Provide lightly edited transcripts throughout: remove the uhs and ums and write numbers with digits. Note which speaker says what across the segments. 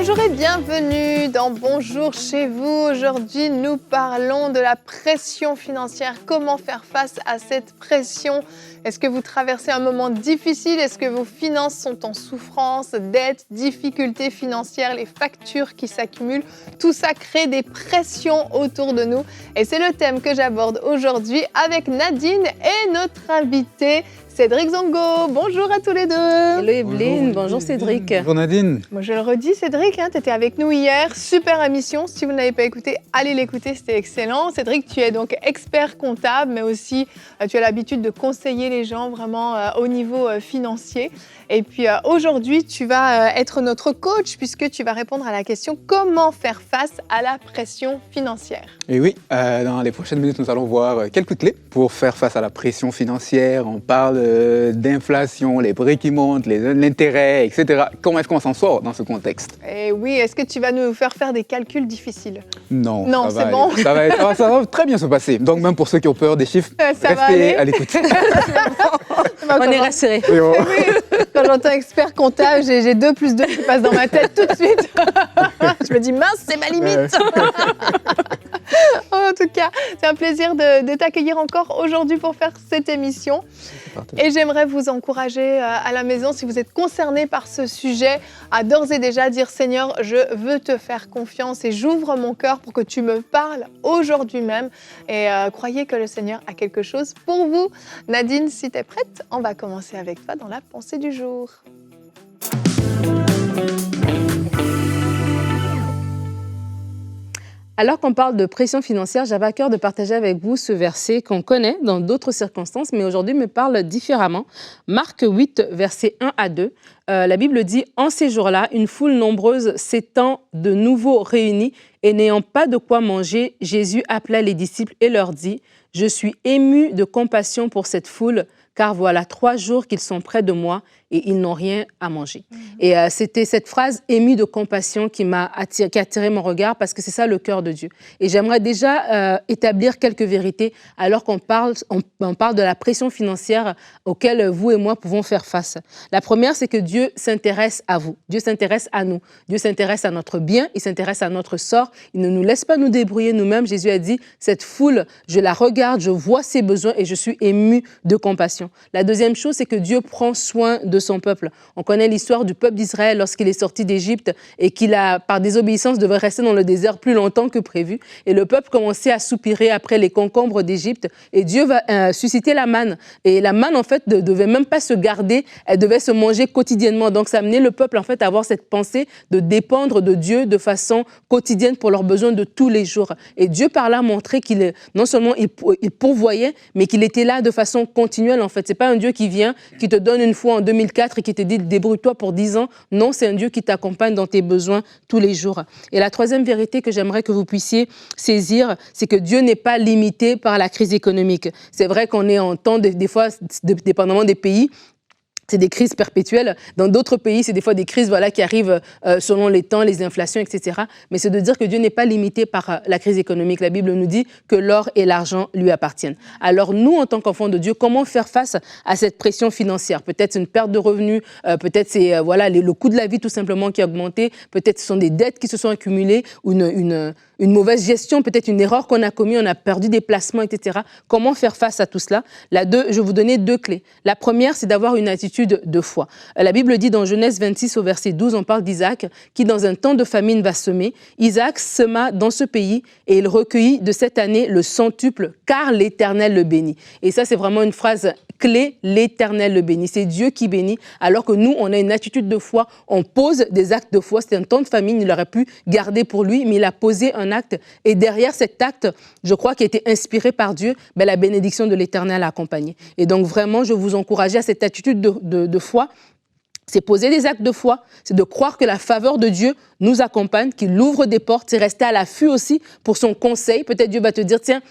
Speaker 1: Bonjour et bienvenue dans Bonjour chez vous. Aujourd'hui, nous parlons de la pression financière. Comment faire face à cette pression? Est-ce que vous traversez un moment difficile? Est-ce que vos finances sont en souffrance, dettes, difficultés financières, les factures qui s'accumulent? Tout ça crée des pressions autour de nous. Et c'est le thème que j'aborde aujourd'hui avec Nadine et notre invité Cédric Zongo. Bonjour à tous les deux.
Speaker 2: Hello Evelyne, bonjour Cédric.
Speaker 3: Bonjour Nadine.
Speaker 1: Moi, je le redis, Cédric, tu étais avec nous hier. Super émission. Si vous ne l'avez pas écouté, allez l'écouter, c'était excellent. Cédric, tu es donc expert comptable, mais aussi tu as l'habitude de conseiller les gens vraiment au niveau financier. Et puis aujourd'hui, tu vas être notre coach puisque tu vas répondre à la question comment faire face à la pression financière.
Speaker 3: Et oui, dans les prochaines minutes, nous allons voir quelques clés pour faire face à la pression financière. On parle d'inflation, les prix qui montent, l'intérêt, etc. Comment est-ce qu'on s'en sort dans ce contexte?
Speaker 1: Et oui, est-ce que tu vas nous faire des calculs difficiles?
Speaker 3: Non,
Speaker 1: c'est bon.
Speaker 3: Ça va très bien se passer. Donc même pour ceux qui ont peur des chiffres, restez à l'écoute.
Speaker 2: On est rassurés.
Speaker 1: Quand j'entends expert comptable, j'ai 2 + 2 qui passent dans ma tête tout de suite. Je me dis, mince, c'est ma limite. En tout cas, c'est un plaisir de t'accueillir encore aujourd'hui pour faire cette émission. Et j'aimerais vous encourager à la maison, si vous êtes concerné par ce sujet, à d'ores et déjà dire, Seigneur, je veux te faire confiance et j'ouvre mon cœur pour que tu me parles aujourd'hui même. Et croyez que le Seigneur a quelque chose pour vous. Nadine, si tu es prête, on va commencer avec toi dans la pensée du jour.
Speaker 2: Alors qu'on parle de pression financière, j'avais à cœur de partager avec vous ce verset qu'on connaît dans d'autres circonstances, mais aujourd'hui me parle différemment. Marc 8, versets 1 à 2. La Bible dit « En ces jours-là, une foule nombreuse s'étant de nouveau réunie et n'ayant pas de quoi manger, Jésus appela les disciples et leur dit « Je suis ému de compassion pour cette foule, car voilà 3 jours qu'ils sont près de moi et ils n'ont rien à manger. » Et c'était cette phrase émue de compassion qui a attiré mon regard parce que c'est ça le cœur de Dieu. Et j'aimerais déjà établir quelques vérités alors qu'on parle de la pression financière auquel vous et moi pouvons faire face. La première, c'est que Dieu s'intéresse à vous. Dieu s'intéresse à nous. Dieu s'intéresse à notre bien. Il s'intéresse à notre sort. Il ne nous laisse pas nous débrouiller nous-mêmes. Jésus a dit, cette foule, je la regarde, je vois ses besoins et je suis ému de compassion. La deuxième chose, c'est que Dieu prend soin de son peuple. On connaît l'histoire du peuple d'Israël lorsqu'il est sorti d'Égypte et qu'il a, par désobéissance, devait rester dans le désert plus longtemps que prévu. Et le peuple commençait à soupirer après les concombres d'Égypte. Et Dieu va susciter la manne. Et la manne, en fait, ne devait même pas se garder, elle devait se manger quotidiennement. Donc, ça amenait le peuple, en fait, à avoir cette pensée de dépendre de Dieu de façon quotidienne pour leurs besoins de tous les jours. Et Dieu, par là, montrait qu'il, non seulement il pourvoyait, mais qu'il était là de façon continuelle, en fait. C'est pas un Dieu qui vient, qui te donne une fois en 2004 et qui te dit débrouille-toi pour 10 ans. Non, c'est un Dieu qui t'accompagne dans tes besoins tous les jours. Et la troisième vérité que j'aimerais que vous puissiez saisir, c'est que Dieu n'est pas limité par la crise économique. C'est vrai qu'on est en temps, des fois, dépendamment des pays, c'est des crises perpétuelles. Dans d'autres pays, c'est des fois des crises qui arrivent selon les temps, les inflations, etc. Mais c'est de dire que Dieu n'est pas limité par la crise économique. La Bible nous dit que l'or et l'argent lui appartiennent. Alors nous, en tant qu'enfants de Dieu, comment faire face à cette pression financière? Peut-être une perte de revenus, peut-être c'est le coût de la vie tout simplement qui a augmenté, peut-être ce sont des dettes qui se sont accumulées, ou une mauvaise gestion, peut-être une erreur qu'on a commise, on a perdu des placements, etc. Comment faire face à tout cela? Je vais vous donner 2 clés. La première, c'est d'avoir une attitude de foi. La Bible dit dans Genèse 26 au verset 12, on parle d'Isaac qui dans un temps de famine va semer. Isaac sema dans ce pays et il recueillit de cette année le centuple car l'Éternel le bénit. Et ça, c'est vraiment une phrase clé, l'Éternel le bénit. C'est Dieu qui bénit alors que nous, on a une attitude de foi, on pose des actes de foi. C'était un temps de famine, il aurait pu garder pour lui, mais il a posé un acte et derrière cet acte, je crois qu'il a été inspiré par Dieu, la bénédiction de l'Éternel a accompagné. Et donc vraiment, je vous encourage à cette attitude de foi. C'est poser des actes de foi, c'est de croire que la faveur de Dieu nous accompagne, qu'il ouvre des portes, c'est rester à l'affût aussi pour son conseil. Peut-être Dieu va te dire, tiens,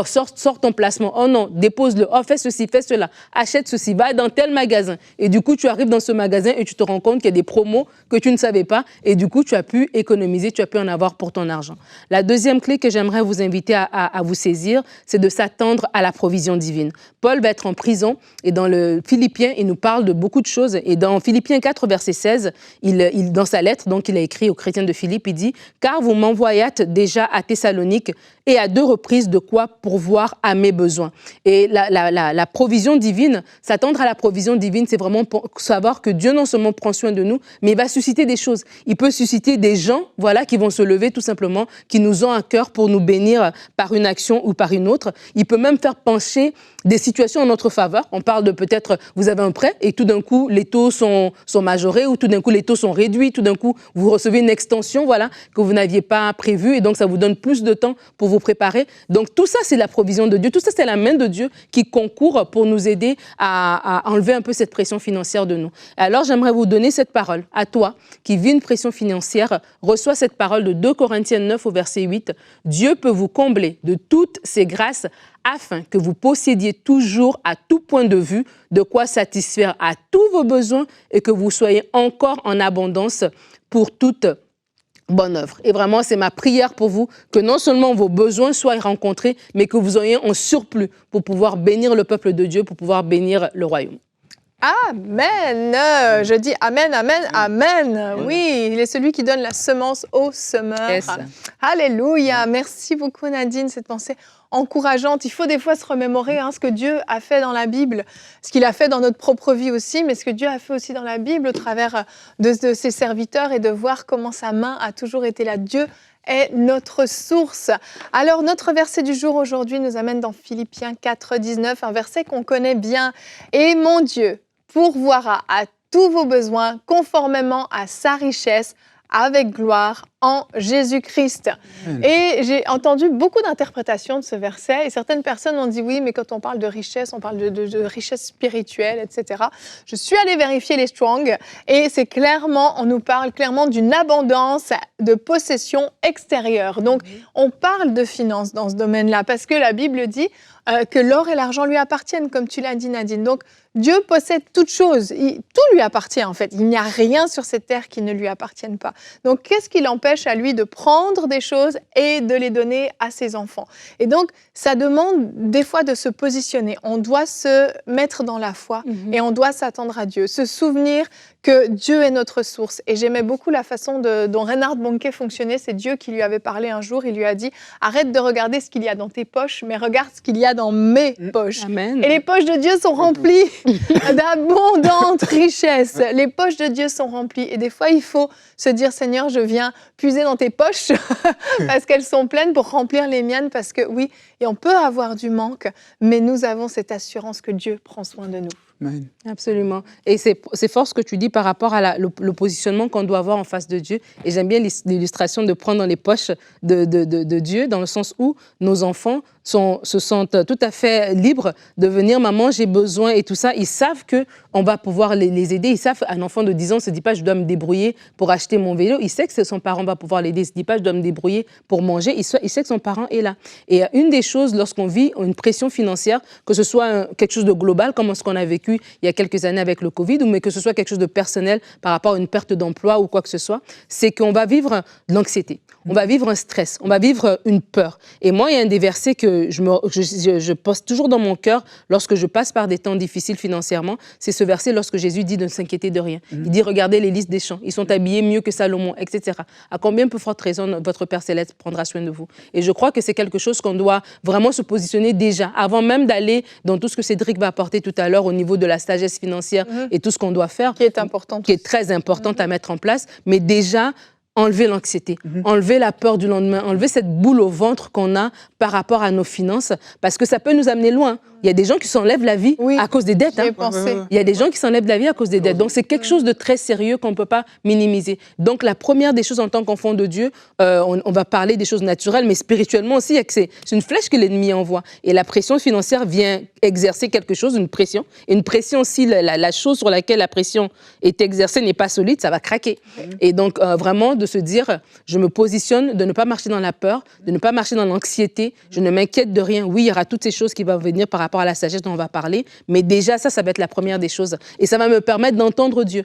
Speaker 2: sors ton placement. Oh non, dépose-le. Oh, fais ceci, fais cela. Achète ceci, va dans tel magasin. Et du coup, tu arrives dans ce magasin et tu te rends compte qu'il y a des promos que tu ne savais pas. Et du coup, tu as pu économiser, tu as pu en avoir pour ton argent. La deuxième clé que j'aimerais vous inviter à vous saisir, c'est de s'attendre à la provision divine. Paul va être en prison et dans le Philippiens, il nous parle de beaucoup de choses. Et dans Dans Philippiens 4, verset 16, dans sa lettre, donc il a écrit aux chrétiens de Philippe, il dit « Car vous m'envoyâtes déjà à Thessalonique et à 2 reprises de quoi pourvoir à mes besoins. » Et la provision divine, s'attendre à la provision divine, c'est vraiment pour savoir que Dieu non seulement prend soin de nous, mais il va susciter des choses. Il peut susciter des gens, voilà, qui vont se lever tout simplement, qui nous ont à cœur pour nous bénir par une action ou par une autre. Il peut même faire pencher des situations en notre faveur. On parle de peut-être, vous avez un prêt et tout d'un coup, les taux sont majorés ou tout d'un coup, les taux sont réduits. Tout d'un coup, vous recevez une extension, voilà, que vous n'aviez pas prévue et donc ça vous donne plus de temps pour vous préparer. Donc tout ça, c'est la provision de Dieu. Tout ça, c'est la main de Dieu qui concourt pour nous aider à enlever un peu cette pression financière de nous. Alors, j'aimerais vous donner cette parole. À toi, qui vis une pression financière, reçois cette parole de 2 Corinthiens 9 au verset 8. Dieu peut vous combler de toutes ses grâces afin que vous possédiez toujours à tout point de vue de quoi satisfaire à tous vos besoins et que vous soyez encore en abondance pour toute bonne œuvre. Et vraiment, c'est ma prière pour vous, que non seulement vos besoins soient rencontrés, mais que vous ayez un surplus pour pouvoir bénir le peuple de Dieu, pour pouvoir bénir le royaume.
Speaker 1: Amen. Je dis amen, amen, amen. Oui, il est celui qui donne la semence au semeur.
Speaker 2: Yes.
Speaker 1: Alléluia. Merci beaucoup Nadine, cette pensée encourageante. Il faut des fois se remémorer ce que Dieu a fait dans la Bible, ce qu'il a fait dans notre propre vie aussi, mais ce que Dieu a fait aussi dans la Bible au travers de ses serviteurs et de voir comment sa main a toujours été là. Dieu est notre source. Alors, notre verset du jour aujourd'hui nous amène dans Philippiens 4, 19, un verset qu'on connaît bien. « Et mon Dieu pourvoira à tous vos besoins conformément à sa richesse avec gloire en Jésus-Christ. » Et j'ai entendu beaucoup d'interprétations de ce verset et certaines personnes m'ont dit oui, mais quand on parle de richesse, on parle de richesse spirituelle, etc. Je suis allée vérifier les Strong et c'est clairement, on nous parle clairement d'une abondance de possessions extérieures. Donc, on parle de finances dans ce domaine-là parce que la Bible dit que l'or et l'argent lui appartiennent, comme tu l'as dit Nadine. Donc, Dieu possède toutes choses. Tout lui appartient en fait. Il n'y a rien sur cette terre qui ne lui appartienne pas. Donc, qu'est-ce qui l'empêche à lui de prendre des choses et de les donner à ses enfants? Et donc, ça demande des fois de se positionner. On doit se mettre dans la foi et on doit s'attendre à Dieu. Se souvenir que Dieu est notre source. Et j'aimais beaucoup la façon dont Reinhard Bonnke fonctionnait. C'est Dieu qui lui avait parlé un jour. Il lui a dit « Arrête de regarder ce qu'il y a dans tes poches, mais regarde ce qu'il y a dans mes poches. »
Speaker 2: Amen.
Speaker 1: Et les poches de Dieu sont remplies d'abondantes richesses. Les poches de Dieu sont remplies. Et des fois, il faut se dire « Seigneur, je viens puiser dans tes poches parce qu'elles sont pleines pour remplir les miennes. » Parce que oui, et on peut avoir du manque, mais nous avons cette assurance que Dieu prend soin de nous.
Speaker 3: Amen.
Speaker 2: Absolument. Et c'est fort ce que tu dis par rapport à le positionnement qu'on doit avoir en face de Dieu. Et j'aime bien l'illustration de prendre dans les poches de Dieu, dans le sens où nos enfants se sentent tout à fait libres de venir, maman, j'ai besoin et tout ça. Ils savent qu'on va pouvoir les aider. Ils savent, un enfant de 10 ans ne se dit pas, je dois me débrouiller pour acheter mon vélo. Il sait que son parent va pouvoir l'aider. Il ne se dit pas, je dois me débrouiller pour manger. Il sait que son parent est là. Et une des choses, lorsqu'on vit une pression financière, que ce soit quelque chose de global, comme ce qu'on a vécu il y a quelques années avec le Covid, mais que ce soit quelque chose de personnel par rapport à une perte d'emploi ou quoi que ce soit, c'est qu'on va vivre de l'anxiété, on va vivre un stress, on va vivre une peur. Et moi, il y a un des versets que je pose toujours dans mon cœur lorsque je passe par des temps difficiles financièrement, c'est ce verset lorsque Jésus dit de ne s'inquiéter de rien. Il dit, regardez les lys des champs, ils sont habillés mieux que Salomon, etc. À combien peu forte raison votre Père Céleste prendra soin de vous? Et je crois que c'est quelque chose qu'on doit vraiment se positionner déjà, avant même d'aller dans tout ce que Cédric va apporter tout à l'heure au niveau de la sagesse financière et tout ce qu'on doit faire.
Speaker 1: Qui est important.
Speaker 2: Qui est très importante à mettre en place, mais déjà enlever l'anxiété, enlever la peur du lendemain, enlever cette boule au ventre qu'on a par rapport à nos finances, parce que ça peut nous amener loin. Il y a des gens qui s'enlèvent la vie à cause des dettes.
Speaker 1: J'y ai pensé.
Speaker 2: Il y a des gens qui s'enlèvent la vie à cause des dettes. Donc, c'est quelque chose de très sérieux qu'on ne peut pas minimiser. Donc, la première des choses en tant qu'enfant de Dieu, on va parler des choses naturelles, mais spirituellement aussi, c'est une flèche que l'ennemi envoie. Et la pression financière vient exercer quelque chose, une pression. Et une pression, si la chose sur laquelle la pression est exercée n'est pas solide, ça va craquer. Et donc, vraiment, de se dire, je me positionne, de ne pas marcher dans la peur, de ne pas marcher dans l'anxiété, je ne m'inquiète de rien. Oui, il y aura toutes ces choses qui vont venir par rapport à la sagesse dont on va parler, mais déjà, ça va être la première des choses. Et ça va me permettre d'entendre Dieu.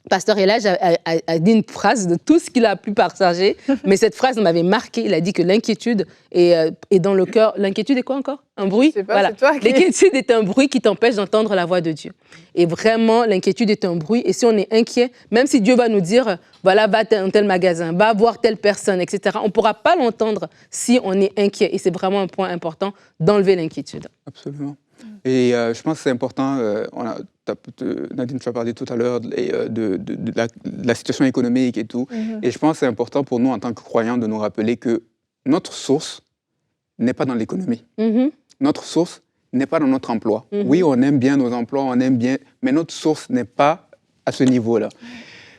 Speaker 2: Pasteur Elage a dit une phrase de tout ce qu'il a pu partager, mais cette phrase m'avait marqué. Il a dit que l'inquiétude est dans le cœur. L'inquiétude est quoi encore? Un bruit?
Speaker 1: Je sais pas,
Speaker 2: voilà.
Speaker 1: c'est toi qui...
Speaker 2: L'inquiétude est un bruit qui t'empêche d'entendre la voix de Dieu. Et vraiment, l'inquiétude est un bruit. Et si on est inquiet, même si Dieu va nous dire, voilà, va dans tel magasin, va voir telle personne, etc., on ne pourra pas l'entendre si on est inquiet. Et c'est vraiment un point important d'enlever l'inquiétude.
Speaker 3: Absolument. Et je pense que c'est important, Nadine, tu as parlé tout à l'heure de la situation économique et tout. Et je pense que c'est important pour nous, en tant que croyants, de nous rappeler que notre source n'est pas dans l'économie. Notre source n'est pas dans notre emploi. Oui, on aime bien nos emplois, on aime bien, mais notre source n'est pas à ce niveau-là.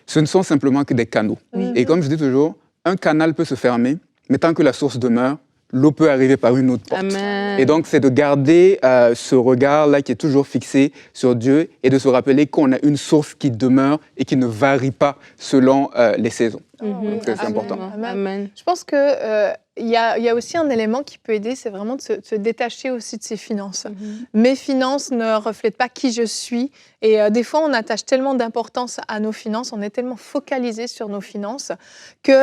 Speaker 3: Ce ne sont simplement que des canaux. Et comme je dis toujours, un canal peut se fermer, mais tant que la source demeure, l'eau peut arriver par une autre porte.
Speaker 2: Amen.
Speaker 3: Et donc, c'est de garder ce regard-là qui est toujours fixé sur Dieu et de se rappeler qu'on a une source qui demeure et qui ne varie pas selon les saisons. Donc, c'est important.
Speaker 2: Amen.
Speaker 1: Je pense que il y a aussi un élément qui peut aider, c'est vraiment de se détacher aussi de ses finances. Mes finances ne reflètent pas qui je suis. Et des fois, on attache tellement d'importance à nos finances, on est tellement focalisé sur nos finances que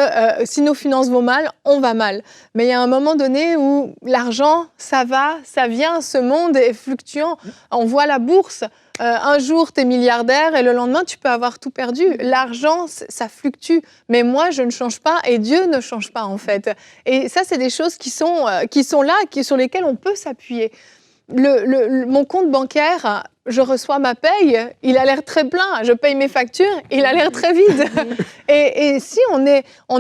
Speaker 1: si nos finances vont mal, on va mal. Mais il y a un moment donné où l'argent, ça va, ça vient, ce monde est fluctuant. On voit la bourse. Un jour, tu es milliardaire et le lendemain, tu peux avoir tout perdu. L'argent, ça fluctue. Mais moi, je ne change pas et Dieu ne change pas, en fait. Et ça, c'est des choses qui sont là, sur lesquelles on peut s'appuyer. Mon compte bancaire, je reçois ma paye, il a l'air très plein. Je paye mes factures, il a l'air très vide. Et si on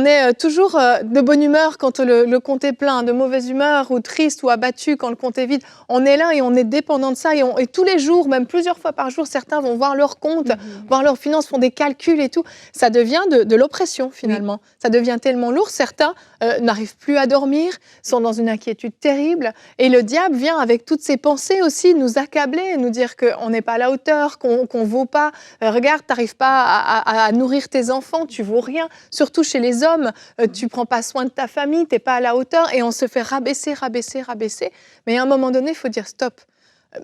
Speaker 1: est toujours de bonne humeur quand le compte est plein, de mauvaise humeur ou triste ou abattu quand le compte est vide, on est là et on est dépendant de ça. Et tous les jours, même plusieurs fois par jour, certains vont voir leur compte, voir leurs finances, font des calculs et tout. Ça devient de l'oppression finalement. Ça devient tellement lourd. Certains n'arrivent plus à dormir, sont dans une inquiétude terrible. Et le diable vient avec toutes ses pensées aussi nous accabler, nous dire qu'on n'est pas à la hauteur, qu'on ne vaut pas. Regarde, tu n'arrives pas à nourrir tes enfants, tu ne vaux rien. Surtout chez les hommes, tu ne prends pas soin de ta famille, tu n'es pas à la hauteur. Et on se fait rabaisser. Mais à un moment donné, il faut dire stop.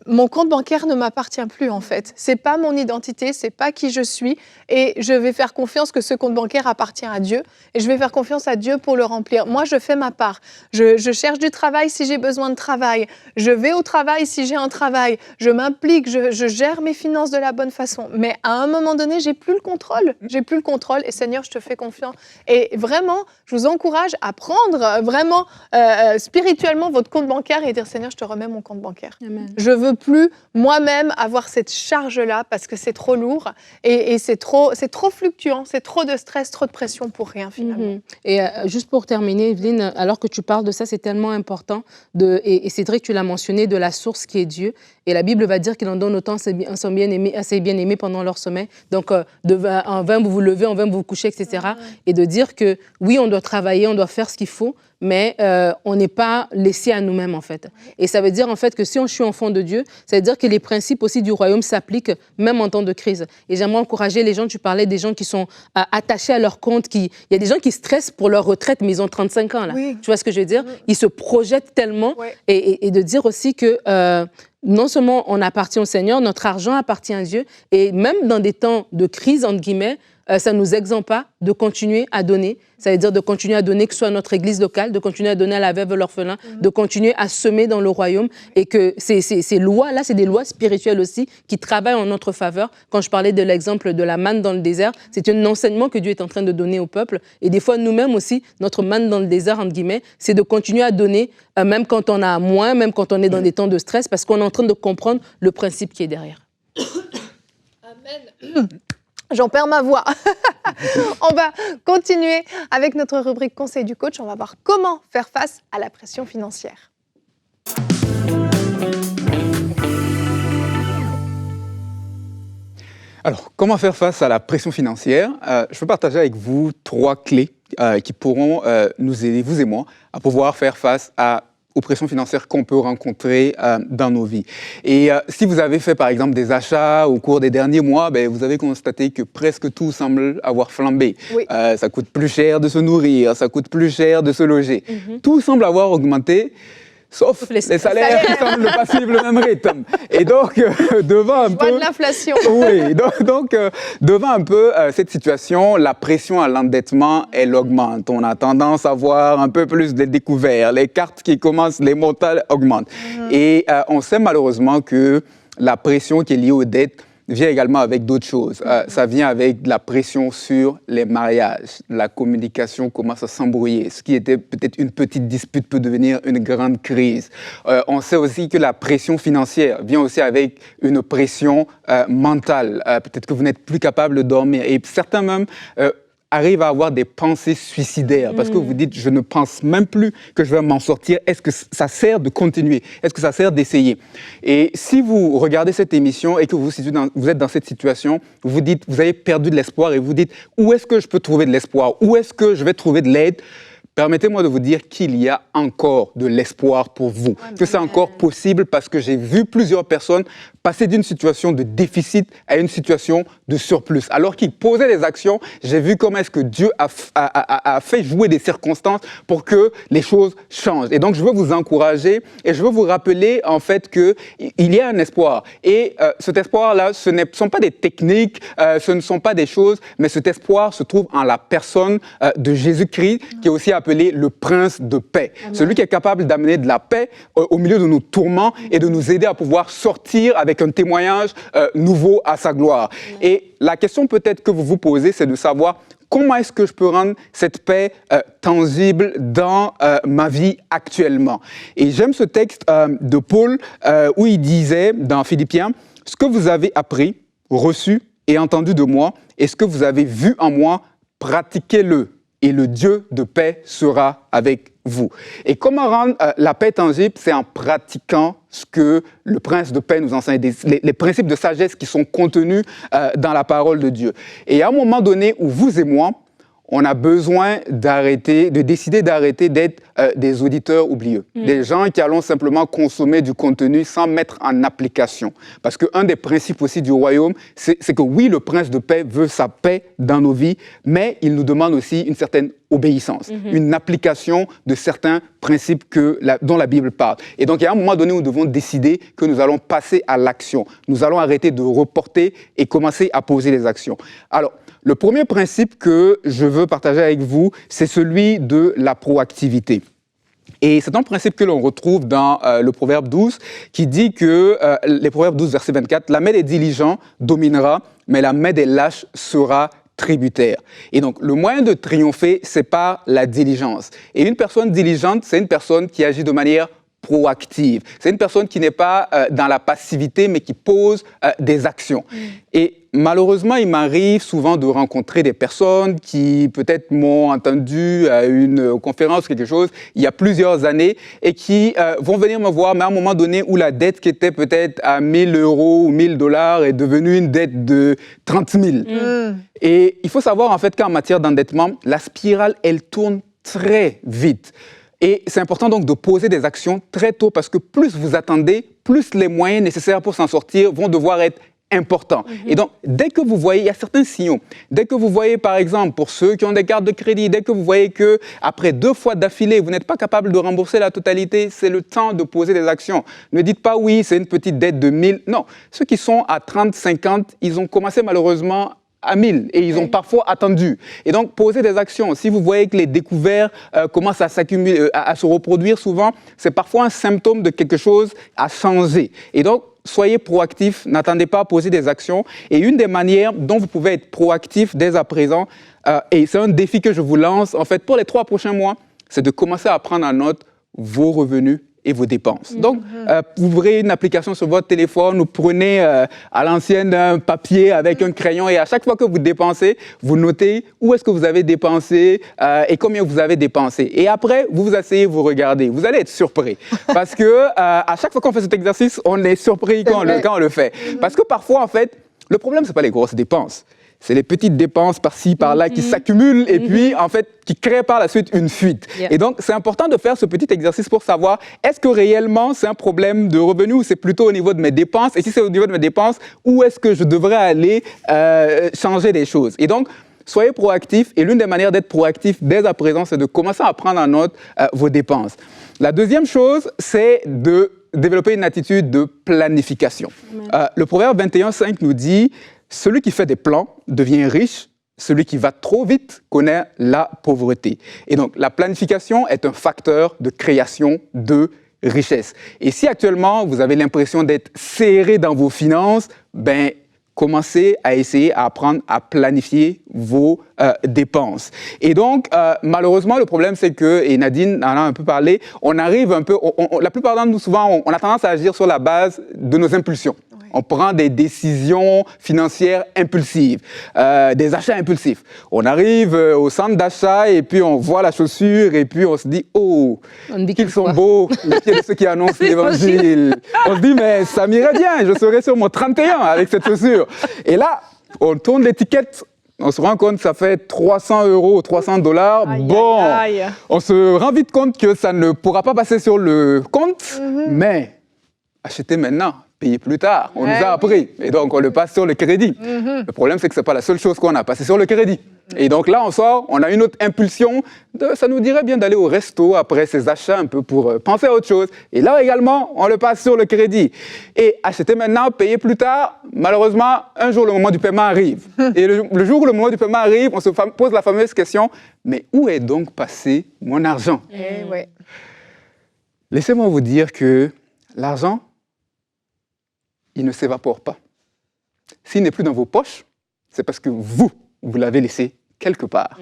Speaker 1: Mon compte bancaire ne m'appartient plus en fait. C'est pas mon identité, c'est pas qui je suis et je vais faire confiance que ce compte bancaire appartient à Dieu et je vais faire confiance à Dieu pour le remplir. Moi, je fais ma part. Je cherche du travail si j'ai besoin de travail. Je vais au travail si j'ai un travail. Je m'implique, je gère mes finances de la bonne façon. Mais à un moment donné, j'ai plus le contrôle. Et Seigneur, je te fais confiance. Et vraiment, je vous encourage à prendre vraiment spirituellement votre compte bancaire et dire Seigneur, je te remets mon compte bancaire.
Speaker 2: Amen.
Speaker 1: Je veux plus moi-même avoir cette charge-là parce que c'est trop lourd et c'est trop fluctuant, c'est trop de stress, trop de pression pour rien finalement.
Speaker 2: Et juste pour terminer, Evelyne, alors que tu parles de ça, c'est tellement important, et Cédric, tu l'as mentionné, de la source qui est Dieu. Et la Bible va dire qu'il en donne autant à ses bien-aimés pendant leur sommeil. Donc, en vain vous vous levez, en vain vous vous couchez, etc. Et de dire que oui, on doit travailler, on doit faire ce qu'il faut, mais on n'est pas laissé à nous-mêmes, en fait. Et ça veut dire, en fait, que si on suis enfant de Dieu, ça veut dire que les principes aussi du royaume s'appliquent même en temps de crise. Et j'aimerais encourager les gens, tu parlais des gens qui sont attachés à leur compte, il y a des gens qui stressent pour leur retraite, mais ils ont 35 ans, là.
Speaker 1: Oui.
Speaker 2: Tu vois ce que je veux dire? Ils se projettent tellement, et de dire aussi que non seulement on appartient au Seigneur, notre argent appartient à Dieu, et même dans des temps de crise, entre guillemets, ça ne nous exempte pas de continuer à donner. Ça veut dire de continuer à donner, que ce soit notre église locale, de continuer à donner à la veuve, à l'orphelin, de continuer à semer dans le royaume. Et que ces lois-là, c'est des lois spirituelles aussi qui travaillent en notre faveur. Quand je parlais de l'exemple de la manne dans le désert, c'est un enseignement que Dieu est en train de donner au peuple. Et des fois, nous-mêmes aussi, notre manne dans le désert, entre guillemets, c'est de continuer à donner, même quand on a moins, même quand on est dans des temps de stress, parce qu'on est en train de comprendre le principe qui est derrière.
Speaker 1: Amen. J'en perds ma voix. On va continuer avec notre rubrique Conseil du coach. On va voir comment faire face à la pression financière.
Speaker 3: Alors, comment faire face à la pression financière? Je peux partager avec vous 3 clés qui pourront nous aider, vous et moi, à pouvoir faire face aux pressions financières qu'on peut rencontrer dans nos vies. Et si vous avez fait, par exemple, des achats au cours des derniers mois, vous avez constaté que presque tout semble avoir flambé.
Speaker 1: Oui.
Speaker 3: Ça coûte plus cher de se nourrir, ça coûte plus cher de se loger. Tout semble avoir augmenté, sauf les salaires qui semblent ne pas suivre le même rythme. Et donc, devant un peu...
Speaker 1: de l'inflation.
Speaker 3: Oui, donc devant un peu cette situation, la pression à l'endettement, elle augmente. On a tendance à voir un peu plus de découverts. Les cartes qui commencent, les montants augmentent. Et on sait malheureusement que la pression qui est liée aux dettes vient également avec d'autres choses. Ça vient avec de la pression sur les mariages. La communication commence à s'embrouiller. Ce qui était peut-être une petite dispute peut devenir une grande crise. On sait aussi que la pression financière vient aussi avec une pression mentale. Peut-être que vous n'êtes plus capable de dormir. Et certains même arrivent à avoir des pensées suicidaires parce que vous dites, je ne pense même plus que je vais m'en sortir. Est-ce que ça sert de continuer? Est-ce que ça sert d'essayer? Et si vous regardez cette émission et que vous êtes dans cette situation, vous dites, vous avez perdu de l'espoir et vous dites, où est-ce que je peux trouver de l'espoir? Où est-ce que je vais trouver de l'aide? Permettez-moi de vous dire qu'il y a encore de l'espoir pour vous, que c'est encore possible parce que j'ai vu plusieurs personnes passer d'une situation de déficit à une situation de surplus. Alors qu'ils posaient des actions, j'ai vu comment est-ce que Dieu a fait jouer des circonstances pour que les choses changent. Et donc, je veux vous encourager et je veux vous rappeler en fait qu'il y a un espoir. Et cet espoir-là, ce ne sont pas des techniques, ce ne sont pas des choses, mais cet espoir se trouve en la personne de Jésus-Christ, qui est aussi appelé le prince de paix. Amen. Celui qui est capable d'amener de la paix au milieu de nos tourments et de nous aider à pouvoir sortir avec un témoignage nouveau à sa gloire. Amen. Et la question peut-être que vous vous posez, c'est de savoir comment est-ce que je peux rendre cette paix tangible dans ma vie actuellement. Et j'aime ce texte de Paul où il disait dans Philippiens, « Ce que vous avez appris, reçu et entendu de moi, et ce que vous avez vu en moi, pratiquez-le. Et le Dieu de paix sera avec vous. » Et comment rendre la paix tangible? C'est en pratiquant ce que le prince de paix nous enseigne, les principes de sagesse qui sont contenus dans la parole de Dieu. Et à un moment donné où vous et moi, on a besoin de décider d'arrêter d'être des auditeurs oublieux. Des gens qui allons simplement consommer du contenu sans mettre en application. Parce qu'un des principes aussi du royaume, c'est que oui, le prince de paix veut sa paix dans nos vies, mais il nous demande aussi une certaine obéissance, une application de certains principes dont la Bible parle. Et donc, il y a un moment donné où nous devons décider que nous allons passer à l'action. Nous allons arrêter de reporter et commencer à poser les actions. Alors, le premier principe que je veux partager avec vous, c'est celui de la proactivité. Et c'est un principe que l'on retrouve dans le Proverbe 12, qui dit que, les Proverbes 12, verset 24, « La main des diligents dominera, mais la main des lâches sera tributaire. » Et donc, le moyen de triompher, c'est par la diligence. Et une personne diligente, c'est une personne qui agit de manière proactive. C'est une personne qui n'est pas dans la passivité, mais qui pose des actions. Et malheureusement, il m'arrive souvent de rencontrer des personnes qui peut-être m'ont entendu à une conférence ou quelque chose il y a plusieurs années et qui vont venir me voir, mais à un moment donné où la dette qui était peut-être à 1 000 € ou 1 000 $ est devenue une dette de 30 000. Et il faut savoir en fait qu'en matière d'endettement, la spirale, elle tourne très vite. Et c'est important donc de poser des actions très tôt parce que plus vous attendez, plus les moyens nécessaires pour s'en sortir vont devoir être importants. Et donc, dès que vous voyez, il y a certains signaux. Dès que vous voyez, par exemple, pour ceux qui ont des cartes de crédit, dès que vous voyez que après 2 fois d'affilée, vous n'êtes pas capable de rembourser la totalité, c'est le temps de poser des actions. Ne dites pas, oui, c'est une petite dette de 1 000. Non, ceux qui sont à 30, 50, ils ont commencé malheureusement à 1 000 et ils ont parfois attendu. Et donc, posez des actions. Si vous voyez que les découverts commencent à s'accumuler, à se reproduire souvent, c'est parfois un symptôme de quelque chose à changer. Et donc, soyez proactifs, n'attendez pas à poser des actions. Et une des manières dont vous pouvez être proactif dès à présent, et c'est un défi que je vous lance, en fait, pour les 3 prochains mois, c'est de commencer à prendre en note vos revenus et vos dépenses. Donc, vous ouvrez une application sur votre téléphone, vous prenez à l'ancienne un papier avec un crayon et à chaque fois que vous dépensez, vous notez où est-ce que vous avez dépensé et combien vous avez dépensé. Et après, vous vous asseyez, vous regardez. Vous allez être surpris parce que à chaque fois qu'on fait cet exercice, on est surpris quand on le fait. Parce que parfois, en fait, le problème, c'est pas les grosses dépenses. C'est les petites dépenses par-ci, par-là qui s'accumulent et puis, en fait, qui créent par la suite une fuite. Et donc, c'est important de faire ce petit exercice pour savoir est-ce que réellement c'est un problème de revenus ou c'est plutôt au niveau de mes dépenses? Et si c'est au niveau de mes dépenses, où est-ce que je devrais aller changer des choses? Et donc, soyez proactifs. Et l'une des manières d'être proactif dès à présent, c'est de commencer à prendre en note vos dépenses. La deuxième chose, c'est de développer une attitude de planification. Le proverbe 21:5 nous dit « Celui qui fait des plans devient riche, celui qui va trop vite connaît la pauvreté. » Et donc, la planification est un facteur de création de richesse. Et si actuellement, vous avez l'impression d'être serré dans vos finances, ben, commencez à essayer à apprendre à planifier vos dépenses. Et donc, malheureusement, le problème, c'est que, et Nadine en a un peu parlé, on arrive un peu, la plupart d'entre nous, souvent, on a tendance à agir sur la base de nos impulsions. Oui. On prend des décisions financières impulsives, des achats impulsifs. On arrive au centre d'achat et puis on voit la chaussure et puis on se dit, oh, qu'ils sont beaux, les pieds de ceux qui annoncent l'évangile. On se dit, mais ça m'irait bien, je serais sur mon 31 avec cette chaussure. Et là, on tourne l'étiquette, on se rend compte que ça fait 300 €, 300 $. Bon, on se rend vite compte que ça ne pourra pas passer sur le compte, mais acheter maintenant, payer plus tard. On nous a appris. Et donc, on le passe sur le crédit. Le problème, c'est que ce n'est pas la seule chose qu'on a passé sur le crédit. Et donc là, on sort, on a une autre impulsion. Ça nous dirait bien d'aller au resto après ces achats un peu pour penser à autre chose. Et là également, on le passe sur le crédit. Et acheter maintenant, payer plus tard, malheureusement, un jour, le moment du paiement arrive. Et le jour où le moment du paiement arrive, on se pose la fameuse question, mais où est donc passé mon argent? Laissez-moi vous dire que l'argent, il ne s'évapore pas. S'il n'est plus dans vos poches, c'est parce que vous l'avez laissé quelque part.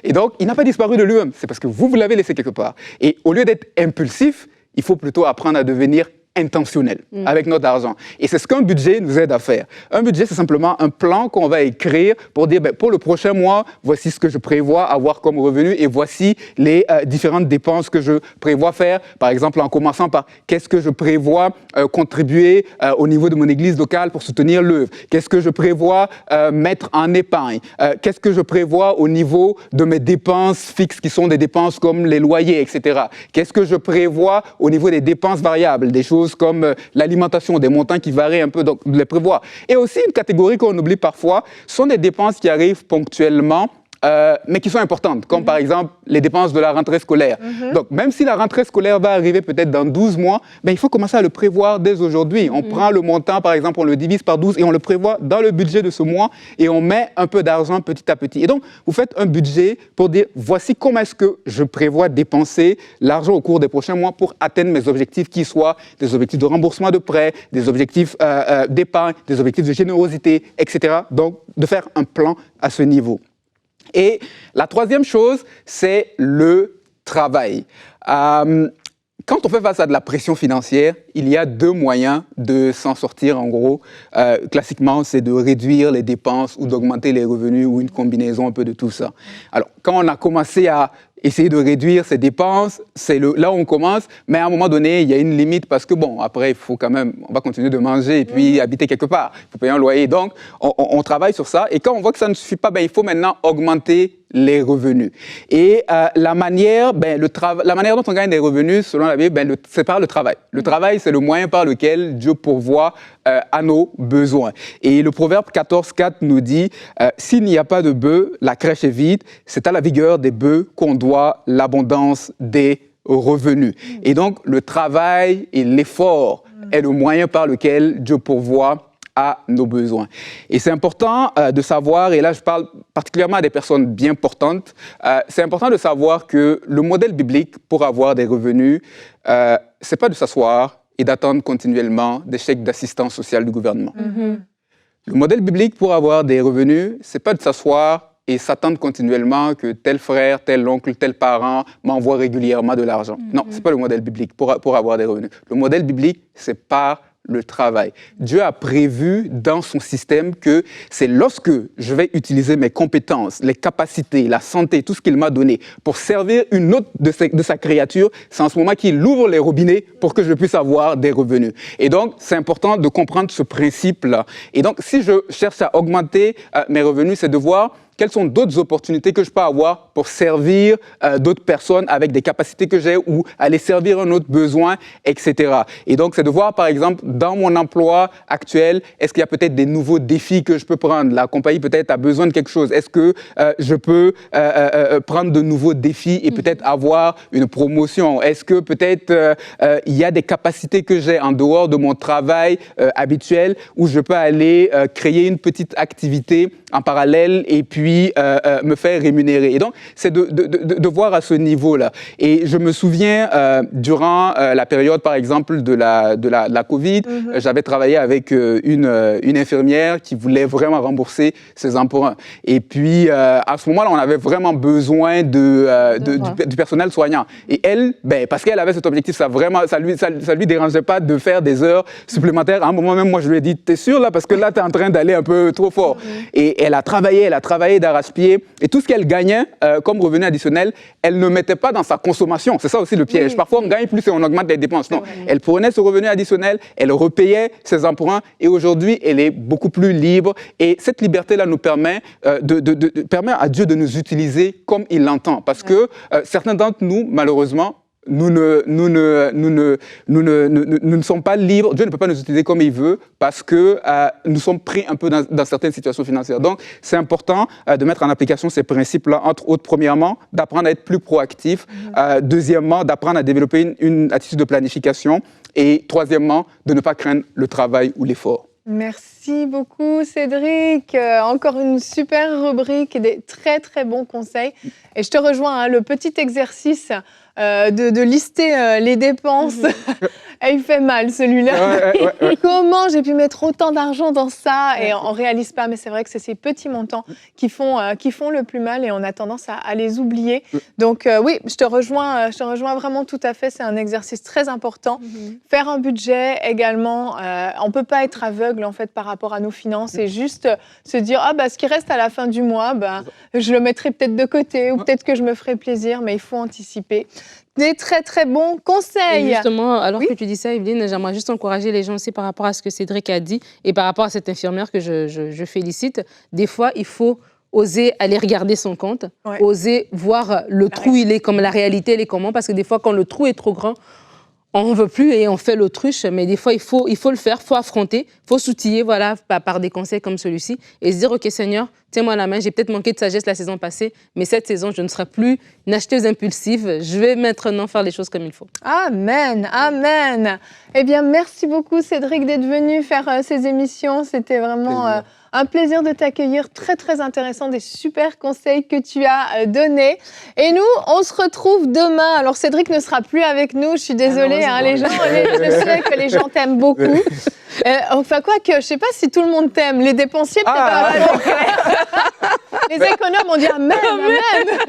Speaker 3: Et donc, il n'a pas disparu de lui-même, c'est parce que vous l'avez laissé quelque part. Et au lieu d'être impulsif, il faut plutôt apprendre à devenir intentionnel avec notre argent. Et c'est ce qu'un budget nous aide à faire. Un budget, c'est simplement un plan qu'on va écrire pour dire, ben, pour le prochain mois, voici ce que je prévois avoir comme revenu et voici les différentes dépenses que je prévois faire. Par exemple, en commençant par qu'est-ce que je prévois contribuer au niveau de mon église locale pour soutenir l'œuvre. Qu'est-ce que je prévois mettre en épargne. Qu'est-ce que je prévois au niveau de mes dépenses fixes qui sont des dépenses comme les loyers, etc. Qu'est-ce que je prévois au niveau des dépenses variables, des choses comme l'alimentation, des montants qui varient un peu, donc de les prévoir. Et aussi une catégorie qu'on oublie parfois, sont des dépenses qui arrivent ponctuellement, mais qui sont importantes, comme par exemple les dépenses de la rentrée scolaire. Donc, même si la rentrée scolaire va arriver peut-être dans 12 mois, ben, il faut commencer à le prévoir dès aujourd'hui. On prend le montant, par exemple, on le divise par 12 et on le prévoit dans le budget de ce mois et on met un peu d'argent petit à petit. Et donc, vous faites un budget pour dire, voici comment est-ce que je prévois dépenser l'argent au cours des prochains mois pour atteindre mes objectifs qui soient des objectifs de remboursement de prêts, des objectifs d'épargne, des objectifs de générosité, etc. Donc, de faire un plan à ce niveau. Et la troisième chose, c'est le travail. Quand on fait face à de la pression financière, il y a deux moyens de s'en sortir, en gros. Classiquement, c'est de réduire les dépenses ou d'augmenter les revenus ou une combinaison un peu de tout ça. Alors, quand on a commencé à essayer de réduire ses dépenses, c'est là où on commence, mais à un moment donné, il y a une limite parce que, bon, après, il faut quand même, on va continuer de manger et puis habiter quelque part. Il faut payer un loyer. Donc, on travaille sur ça. Et quand on voit que ça ne suffit pas, ben, il faut maintenant augmenter les revenus. Et la manière dont on gagne des revenus, selon la Bible, c'est par le travail. Le travail, c'est le moyen par lequel Dieu pourvoit à nos besoins. Et le Proverbe 14:4 nous dit, s'il n'y a pas de bœufs, la crèche est vide, c'est à la vigueur des bœufs qu'on doit l'abondance des revenus. Et donc, le travail et l'effort est le moyen par lequel Dieu pourvoit à nos besoins. Et c'est important de savoir, et là je parle particulièrement à des personnes bien portantes, c'est important de savoir que le modèle biblique pour avoir des revenus, c'est pas de s'asseoir et d'attendre continuellement des chèques d'assistance sociale du gouvernement. Le modèle biblique pour avoir des revenus, c'est pas de s'asseoir et s'attendre continuellement que tel frère, tel oncle, tel parent m'envoie régulièrement de l'argent. Non, c'est pas le modèle biblique pour avoir des revenus. Le modèle biblique, c'est par le travail. Dieu a prévu dans son système que c'est lorsque je vais utiliser mes compétences, les capacités, la santé, tout ce qu'il m'a donné pour servir une autre de sa créature, c'est en ce moment qu'il ouvre les robinets pour que je puisse avoir des revenus. Et donc, c'est important de comprendre ce principe-là. Et donc, si je cherche à augmenter mes revenus, c'est de voir quelles sont d'autres opportunités que je peux avoir pour servir d'autres personnes avec des capacités que j'ai ou aller servir un autre besoin, etc. Et donc, c'est de voir, par exemple, dans mon emploi actuel, est-ce qu'il y a peut-être des nouveaux défis que je peux prendre? La compagnie peut-être a besoin de quelque chose. Est-ce que je peux prendre de nouveaux défis et peut-être avoir une promotion? Est-ce que peut-être il y a des capacités que j'ai en dehors de mon travail habituel où je peux aller créer une petite activité en parallèle et puis me faire rémunérer? Et donc, c'est de voir à ce niveau-là. Et je me souviens, durant la période, par exemple, de la COVID, j'avais travaillé avec une infirmière qui voulait vraiment rembourser ses emprunts. Et puis, à ce moment-là, on avait vraiment besoin du personnel soignant. Et elle, parce qu'elle avait cet objectif, ça lui dérangeait pas de faire des heures supplémentaires. À un moment même, moi, je lui ai dit, t'es sûr là? Parce que là, t'es en train d'aller un peu trop fort. Et elle a travaillé d'arrache-pied. Et tout ce qu'elle gagnait comme revenu additionnel, elle ne mettait pas dans sa consommation. C'est ça aussi le piège. Parfois, on gagne plus et on augmente les dépenses. Non, elle prenait ce revenu additionnel, elle repayait ses emprunts et aujourd'hui, elle est beaucoup plus libre. Et cette liberté-là nous permet, permet à Dieu de nous utiliser comme il l'entend. Parce que certains d'entre nous, malheureusement, nous ne sommes pas libres. Dieu ne peut pas nous utiliser comme il veut parce que nous sommes pris un peu dans certaines situations financières. Donc, c'est important de mettre en application ces principes-là, entre autres, premièrement, d'apprendre à être plus proactif. Deuxièmement, d'apprendre à développer une attitude de planification. Et troisièmement, de ne pas craindre le travail ou l'effort.
Speaker 1: Merci beaucoup, Cédric. Encore une super rubrique et des très, très bons conseils. Et je te rejoins, le petit exercice de lister les dépenses. Et il fait mal, celui-là. Ouais. Comment j'ai pu mettre autant d'argent dans ça? Et on ne réalise pas, mais c'est vrai que c'est ces petits montants qui font le plus mal et on a tendance à les oublier. Donc oui, je te rejoins vraiment tout à fait. C'est un exercice très important. Faire un budget également. On ne peut pas être aveugle en fait par rapport à nos finances et juste se dire ce qui reste à la fin du mois, je le mettrai peut-être de côté ou peut-être que je me ferai plaisir, mais il faut anticiper. Des très, très bons conseils.
Speaker 2: Et justement, alors que tu dis ça, Evelyne, j'aimerais juste encourager les gens aussi par rapport à ce que Cédric a dit et par rapport à cette infirmière que je félicite. Des fois, il faut oser aller regarder son compte, oser voir le trou, il est comme la réalité, elle est comment, parce que des fois, quand le trou est trop grand, on ne veut plus et on fait l'autruche, mais des fois, il faut le faire, il faut affronter, il faut s'outiller par des conseils comme celui-ci et se dire, OK, Seigneur, tiens-moi la main, j'ai peut-être manqué de sagesse la saison passée, mais cette saison, je ne serai plus une acheteuse impulsive, je vais maintenant faire les choses comme il faut.
Speaker 1: Amen, amen. Eh bien, merci beaucoup, Cédric, d'être venu faire ces émissions. C'était vraiment un plaisir de t'accueillir. Très, très intéressant, des super conseils que tu as donnés. Et nous, on se retrouve demain. Alors, Cédric ne sera plus avec nous. Je suis désolée, les gens, je sais que les gens t'aiment beaucoup. Enfin, quoi que, je ne sais pas si tout le monde t'aime. Les dépensiers, peut-être pas. Les économes, on dit amen.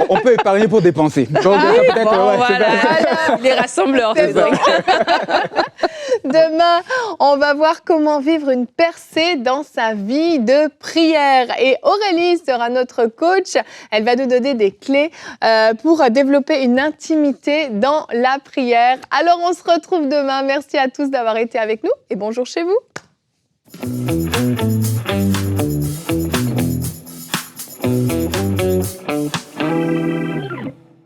Speaker 3: On peut épargner pour dépenser. Donc,
Speaker 2: les rassembleurs,
Speaker 1: c'est bon. Demain, on va voir comment vivre une percée dans sa vie de prière. Et Aurélie sera notre coach. Elle va nous donner des clés pour développer une intimité dans la prière. Alors, on se retrouve demain. Merci à tous d'avoir été avec nous et bonjour chez vous.